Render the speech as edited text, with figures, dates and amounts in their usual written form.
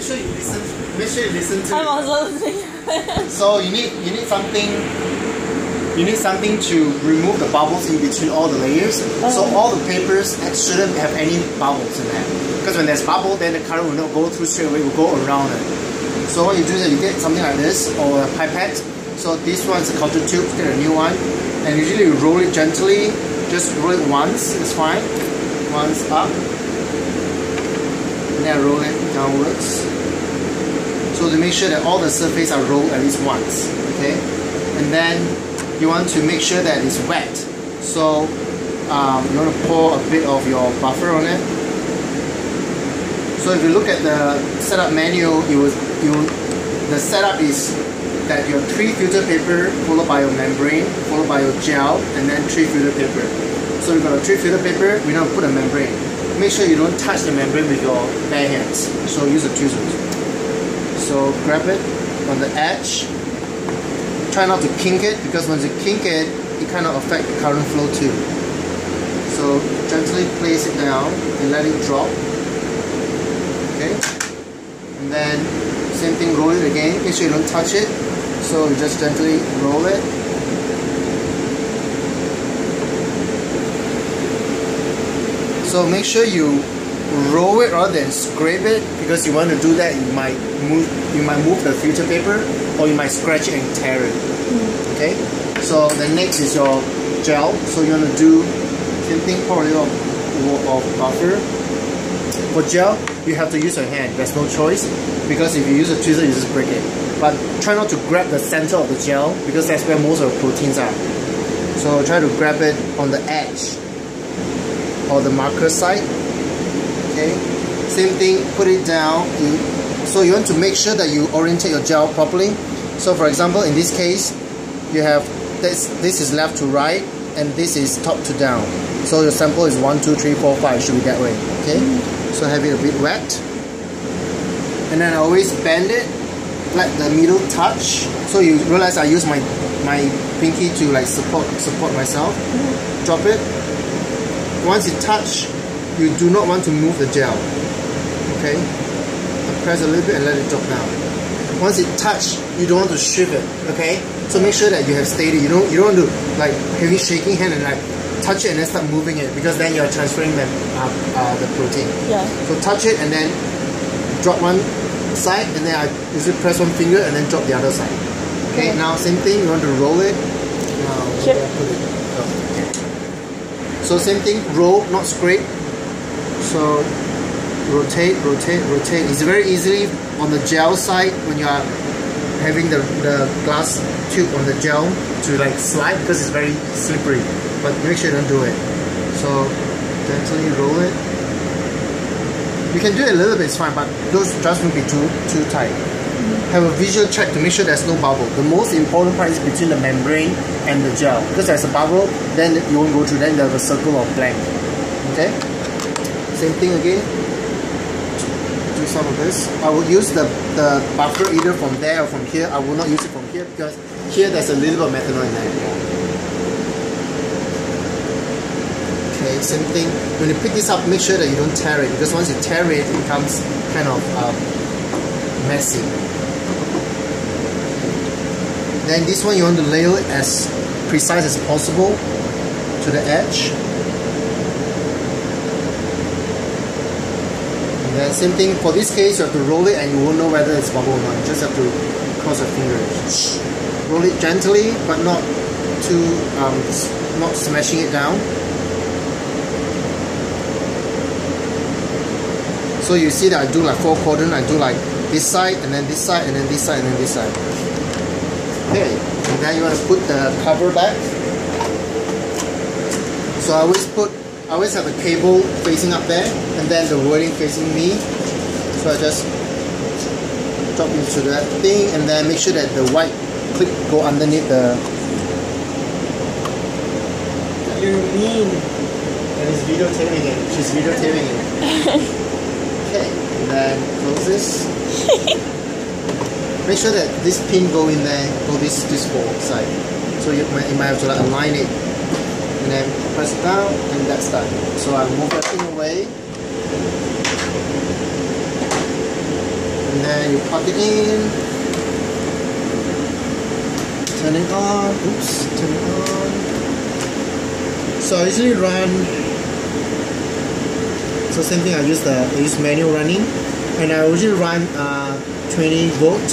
sure you listen. Make sure you listen to. I'm also listening. So you need something. You need something to remove the bubbles in between all the layers. So all the papers shouldn't have any bubbles in there. Because when there's bubble, then the current will not go through straight away. It will go around it. So what you do is you get something like this or a pipette. So this one's a culture tube. Get a new one, and usually you roll it gently. Just roll it once. It's fine. Once up. And then roll it downwards. So to make sure that all the surface are rolled at least once. Okay, and then you want to make sure that it's wet. So you want to pour a bit of your buffer on it. So if you look at the setup manual, the setup is that your 3 filter paper followed by your membrane, followed by your gel, and then 3 filter paper. So you've got a 3 filter paper, we're going to put a membrane. Make sure you don't touch the membrane with your bare hands. So use the tweezers. So grab it on the edge. Try not to kink it, because once you kink it, it kind of affects the current flow too. So gently place it down and let it drop. Okay, and then same thing, roll it again. Make sure you don't touch it. So you just gently roll it. So make sure you roll it rather than scrape it, because you want to do that, you might move the filter paper, or you might scratch it and tear it. Okay, so the next is your gel. So you want to do same thing, pour a little of buffer. For gel, you have to use your hand. There's no choice, because if you use a tweezer, you just break it. But try not to grab the center of the gel, because that's where most of the proteins are. So try to grab it on the edge or the marker side. Okay, same thing, put it down. So you want to make sure that you orientate your gel properly. So for example, in this case, you have this is left to right, and this is top to down. So your sample is 1, 2, 3, 4, 5. It should be that way. Okay, so have it a bit wet, and then I always bend it, let the middle touch. So you realize I use my pinky to like support myself. Drop it. Once it touch, you do not want to move the gel. Okay, press a little bit and let it drop down. Once it touch, you don't want to shift it. Okay, so make sure that you have steady. You don't want to like heavy shaking hand and like touch it and then start moving it, because then you're transferring the protein. Yeah. So touch it and then drop one side, and then I usually press one finger and then drop the other side. Okay. Now same thing. You want to roll it. Now put it. So same thing. Roll, not scrape. So rotate. It's very easily on the gel side when you are having the glass tube on the gel to like slide, because it's very slippery. But make sure you don't do it. So gently roll it. You can do it a little bit, it's fine, but those just won't be too tight. Have a visual check to make sure there's no bubble. The most important part is between the membrane and the gel, because there's a bubble, then you won't go through. Then there's a circle of blank. Okay. Same thing again. Do some of this. I will use the buffer either from there or from here. I will not use it from here, because here there's a little bit of methanol in there. Okay, same thing. When you pick this up, make sure that you don't tear it, because once you tear it, it becomes kind of messy. Then this one, you want to layer it as precise as possible to the edge. And then same thing, for this case, you have to roll it and you won't know whether it's bubble or not. You just have to cross your fingers. Roll it gently, but not too, not smashing it down. So you see that I do like 4 quadrant. I do like this side, and then this side, and then this side, and then this side. Okay, and then you want to put the cover back. So I always have the cable facing up there, and then the wording facing me. So I just drop into that thing, and then make sure that the white clip go underneath the. What do you mean? And he's videotaping it. She's videotaping it. Okay, and then close this. Make sure that this pin go in there, go this side. So you might have to like align it, and then press it down, and that's done. So I move that thing away. And then you plug it in, turn it on, oops, turn it on. So I usually run, so same thing, I use manual running, and I usually run 20 volt.